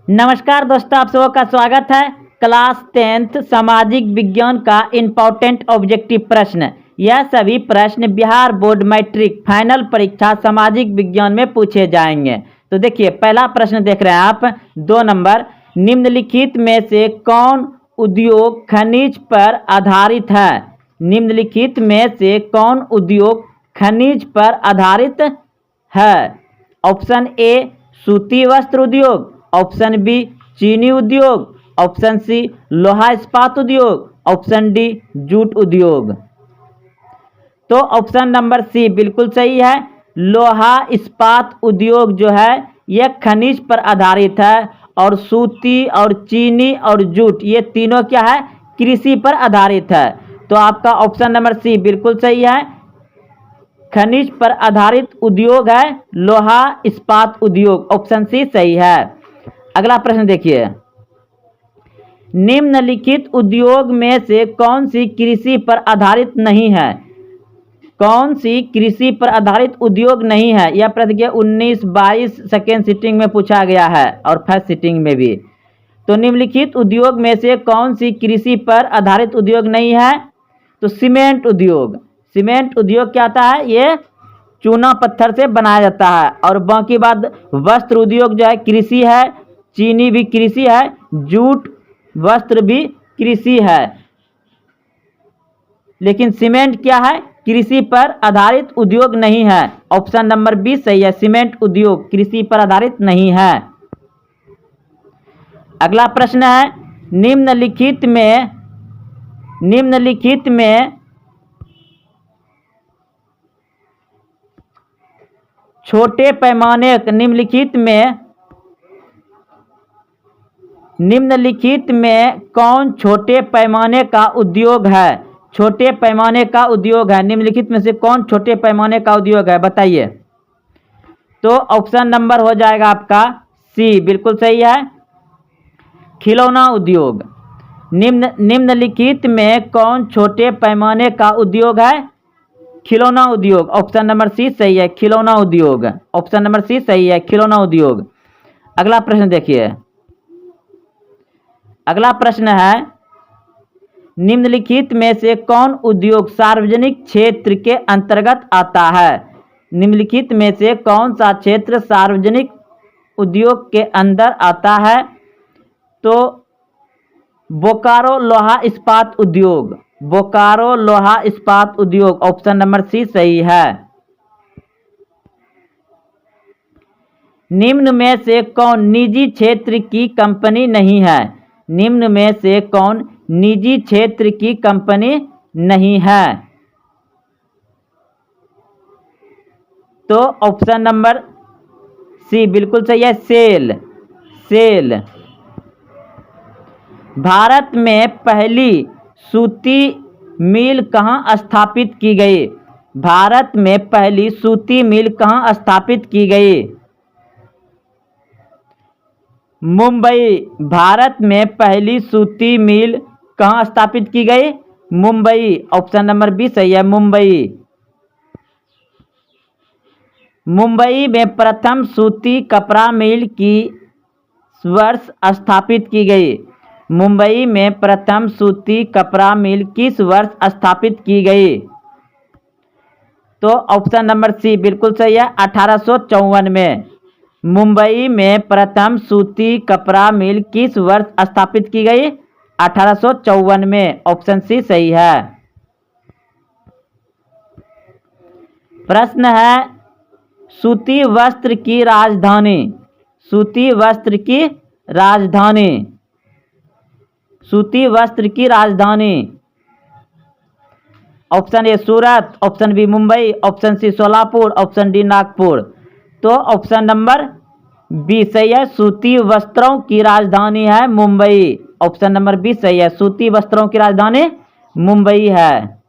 नमस्कार दोस्तों, आप सबों का स्वागत है। क्लास 10th सामाजिक विज्ञान का इम्पोर्टेंट ऑब्जेक्टिव प्रश्न। यह सभी प्रश्न बिहार बोर्ड मैट्रिक फाइनल परीक्षा सामाजिक विज्ञान में पूछे जाएंगे। तो देखिए, पहला प्रश्न देख रहे हैं आप, 2 नंबर। निम्नलिखित में से कौन उद्योग खनिज पर आधारित है? निम्नलिखित में से कौन उद्योग खनिज पर आधारित है? ऑप्शन ए सूती वस्त्र उद्योग, ऑप्शन बी चीनी उद्योग, ऑप्शन सी लोहा इस्पात उद्योग, ऑप्शन डी जूट उद्योग। तो ऑप्शन नंबर सी बिल्कुल सही है। लोहा इस्पात उद्योग जो है यह खनिज पर आधारित है, और सूती और चीनी और जूट ये तीनों क्या है? कृषि पर आधारित है। तो आपका ऑप्शन नंबर सी बिल्कुल सही है। खनिज पर आधारित उद्योग है लोहा इस्पात उद्योग, ऑप्शन सी सही है। अगला प्रश्न देखिए, निम्नलिखित उद्योग में से कौन सी कृषि पर आधारित नहीं है? कौन सी कृषि पर आधारित उद्योग नहीं है? यह प्रश्न 19-22 सेकेंड सिटिंग में पूछा गया है और फर्स्ट सिटिंग में भी। तो निम्नलिखित उद्योग में से कौन सी कृषि पर आधारित उद्योग नहीं है? तो सीमेंट उद्योग। सीमेंट उद्योग क्या आता है? ये चूना पत्थर से बनाया जाता है। और बाकी बात, वस्त्र उद्योग जो है कृषि है, चीनी भी कृषि है, जूट वस्त्र भी कृषि है। लेकिन सीमेंट क्या है? कृषि पर आधारित उद्योग नहीं है। ऑप्शन नंबर बी सही है, सीमेंट उद्योग कृषि पर आधारित नहीं है। अगला प्रश्न है, निम्नलिखित में छोटे पैमाने निम्नलिखित में कौन छोटे पैमाने का उद्योग है? छोटे पैमाने का उद्योग है, निम्नलिखित में से कौन छोटे पैमाने का उद्योग है? बताइए। तो ऑप्शन नंबर हो जाएगा आपका सी, बिल्कुल सही है, खिलौना उद्योग। निम्नलिखित में कौन छोटे पैमाने का उद्योग है? खिलौना उद्योग, ऑप्शन नंबर सी सही है, खिलौना उद्योग। ऑप्शन नंबर सी सही है, खिलौना उद्योग। अगला प्रश्न देखिए, अगला प्रश्न है, निम्नलिखित में से कौन उद्योग सार्वजनिक क्षेत्र के अंतर्गत आता है? निम्नलिखित में से कौन सा क्षेत्र सार्वजनिक उद्योग के अंदर आता है? तो बोकारो लोहा इस्पात उद्योग, बोकारो लोहा इस्पात उद्योग, ऑप्शन नंबर सी सही है। निम्न में से कौन निजी क्षेत्र की कंपनी नहीं है? निम्न में से कौन निजी क्षेत्र की कंपनी नहीं है? तो ऑप्शन नंबर सी बिल्कुल सही है, सेल। भारत में पहली सूती मिल कहाँ स्थापित की गई? भारत में पहली सूती मिल कहाँ स्थापित की गई? मुंबई। भारत में पहली सूती मिल कहाँ स्थापित की गई? मुंबई, ऑप्शन नंबर बी सही है, मुंबई। मुंबई में प्रथम सूती कपड़ा मिल किस वर्ष स्थापित की गई? मुंबई में प्रथम सूती कपड़ा मिल किस वर्ष स्थापित की गई? तो ऑप्शन नंबर सी बिल्कुल सही है, 1854 में। मुंबई में प्रथम सूती कपड़ा मिल किस वर्ष स्थापित की गई? 1854 में, ऑप्शन सी सही है। प्रश्न है, सूती वस्त्र की राजधानी। सूती वस्त्र की राजधानी, सूती वस्त्र की राजधानी। Option A Surat, option B Mumbai, option C Solapur, option D Nagpur. तो ऑप्शन नंबर बी सही है, सूती वस्त्रों की राजधानी है मुंबई। ऑप्शन नंबर बी सही है, सूती वस्त्रों की राजधानी मुंबई है।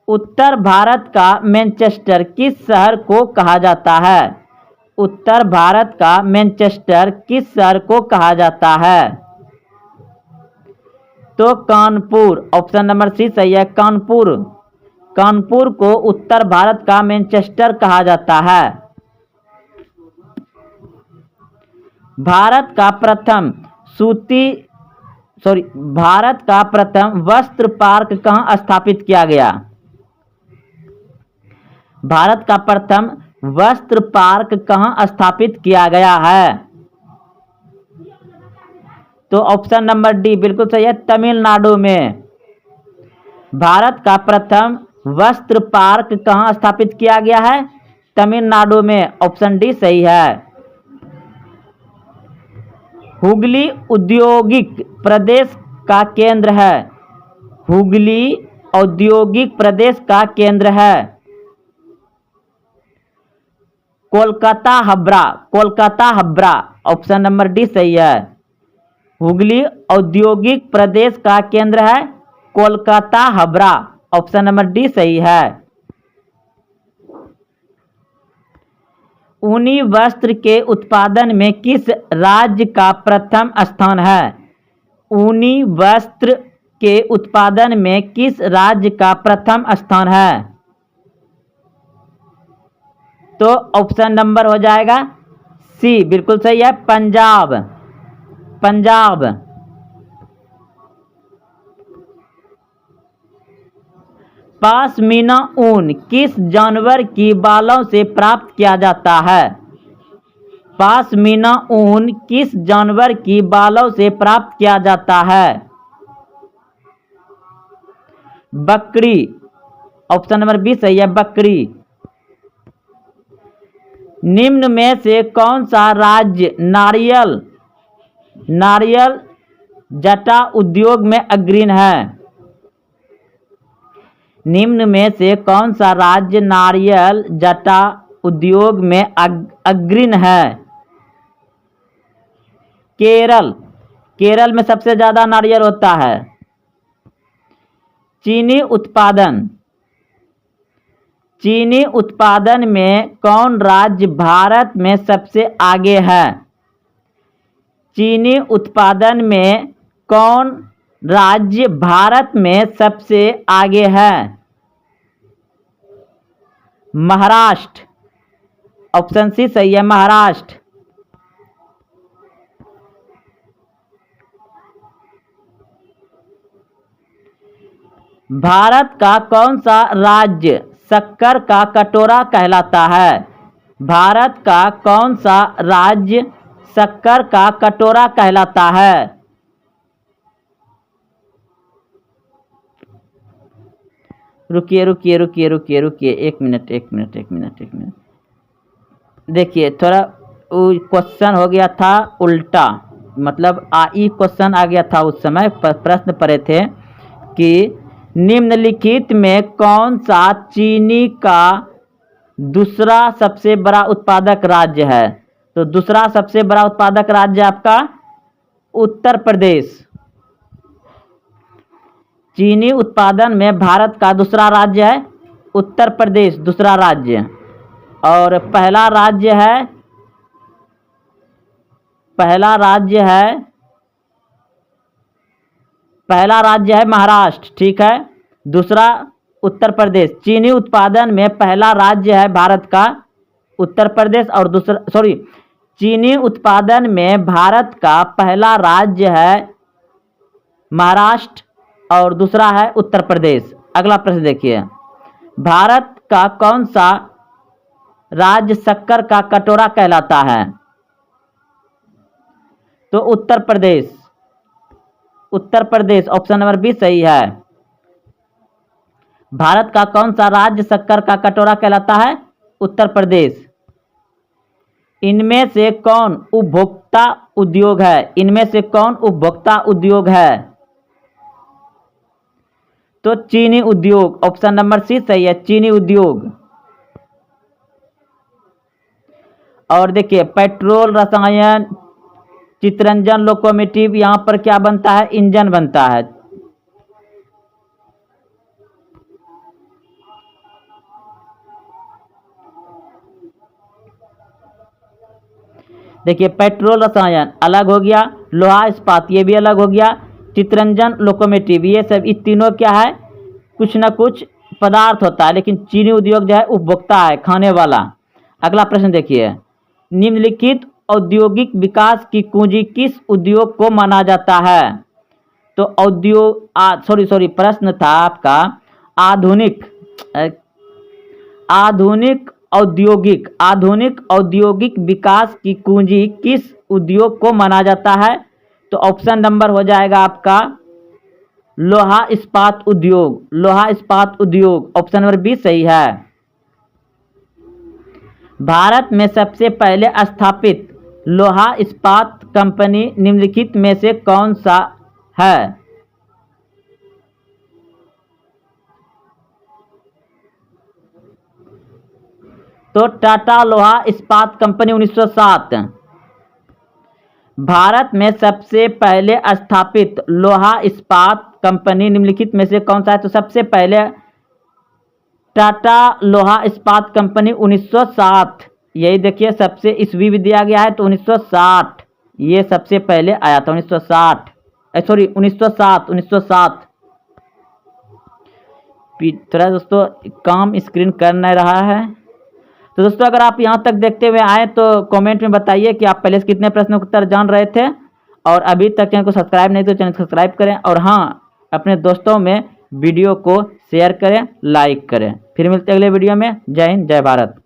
उत्तर भारत का मैनचेस्टर किस शहर को कहा जाता है? उत्तर भारत का मैनचेस्टर किस शहर को कहा जाता है? तो कानपुर, ऑप्शन नंबर सी सही है, कानपुर। कानपुर को उत्तर भारत का मैनचेस्टर कहा जाता है। भारत का प्रथम वस्त्र पार्क कहाँ स्थापित किया गया? भारत का प्रथम वस्त्र पार्क कहाँ स्थापित किया गया है? तो ऑप्शन नंबर डी बिल्कुल सही है, तमिलनाडु में। भारत का प्रथम वस्त्र पार्क कहाँ स्थापित किया गया है? तमिलनाडु में। ऑप्शन डी सही है। हुगली औद्योगिक प्रदेश का केंद्र है। हुगली औद्योगिक प्रदेश का केंद्र है Kolkata Howrah. Kolkata Howrah. Option number D सही है। हुगली औद्योगिक प्रदेश का केंद्र है Kolkata Howrah. Option number D सही है। ऊनी वस्त्र के उत्पादन में किस राज्य का प्रथम स्थान है? ऊनी वस्त्र के उत्पादन में किस राज्य का प्रथम स्थान है? तो ऑप्शन नंबर हो जाएगा सी, बिल्कुल सही है, पंजाब। पंजाब। पश्मीना ऊन किस जानवर की बालों से प्राप्त किया जाता है? पश्मीना ऊन किस जानवर की बालों से प्राप्त किया जाता है? बकरी। ऑप्शन नंबर बी सही है, बकरी। निम्न में से कौन सा राज्य नारियल जटा उद्योग में अग्रणी है? निम्न में से कौन सा राज्य नारियल जटा उद्योग में अग्रणी है? केरल। केरल में सबसे ज्यादा नारियल होता है। चीनी उत्पादन में कौन राज्य भारत में सबसे आगे है? चीनी उत्पादन में कौन राज्य भारत में सबसे आगे है? महाराष्ट्र। ऑप्शन सी सही है, महाराष्ट्र। भारत का कौन सा राज्य शक्कर का कटोरा कहलाता है? भारत का कौन सा राज्य शक्कर का कटोरा कहलाता है? रुकिए, एक मिनट। देखिए, थोड़ा क्वेश्चन हो गया था उल्टा, मतलब आई क्वेश्चन आ गया था उस समय। प्रश्न पढ़े थे कि निम्नलिखित में कौन सा चीनी का दूसरा सबसे बड़ा उत्पादक राज्य है? तो दूसरा सबसे बड़ा उत्पादक राज्य आपका उत्तर प्रदेश। चीनी उत्पादन में भारत का दूसरा राज्य है उत्तर प्रदेश, दूसरा राज्य। और पहला राज्य है महाराष्ट्र, ठीक है। दूसरा उत्तर प्रदेश। चीनी उत्पादन में पहला राज्य है भारत का उत्तर प्रदेश, और चीनी उत्पादन में भारत का पहला राज्य है महाराष्ट्र और दूसरा है उत्तर प्रदेश। अगला प्रश्न देखिए, भारत का कौन सा राज्य शक्कर का कटोरा कहलाता है? तो Uttar Pradesh. Option number B सही है। भारत का कौन सा राज्य शक्कर का कटोरा कहलाता है? उत्तर प्रदेश। इनमें से कौन उपभोक्ता उद्योग है? तो चीनी उद्योग। ऑप्शन नंबर सी सही है, चीनी उद्योग। और देखिए, पेट्रोल, रसायन, चित्रंजन, लोकोमोटिव, यहाँ पर क्या बनता है? इंजन बनता है। देखिए, पेट्रोल रसायन अलग हो गया, लोहा इस्पात ये भी अलग हो गया, चित्रंजन लोकोमोटिव ये सब, इस तीनों क्या है? कुछ ना कुछ पदार्थ होता है, लेकिन चीनी उद्योग जो है उपभोक्ता है, खाने वाला। अगला प्रश्न देखिए, निम्नलिखित औद्योगिक विकास की कुंजी किस उद्योग को माना जाता है? तो प्रश्न था आपका आधुनिक औद्योगिक विकास की कुंजी किस उद्योग को माना जाता है? तो ऑप्शन नंबर हो जाएगा आपका लोहा इस्पात उद्योग। ऑप्शन नंबर बी सही है। भारत में सबसे पहले स्थापित लोहा इस्पात कंपनी निम्नलिखित में से कौन सा है? तो टाटा लोहा इस्पात कंपनी 1907। भारत में सबसे पहले स्थापित लोहा इस्पात कंपनी निम्नलिखित में से कौन सा है? तो सबसे पहले टाटा लोहा इस्पात कंपनी 1907। यही देखिए सबसे ईस्वी भी दिया गया है तो 1960 ये सबसे पहले आया था। 1907। थोड़ा दोस्तों काम स्क्रीन कर नहीं रहा है। तो दोस्तों अगर आप यहाँ तक देखते हुए आए तो कमेंट में बताइए कि आप पहले से कितने प्रश्नों के उत्तर जान रहे थे, और अभी तक चैनल को सब्सक्राइब नहीं तो चैनल को सब्सक्राइब करें, और हाँ अपने दोस्तों में वीडियो को शेयर करें, लाइक करें। फिर मिलते हैं अगले वीडियो में। जय हिंद, जय भारत।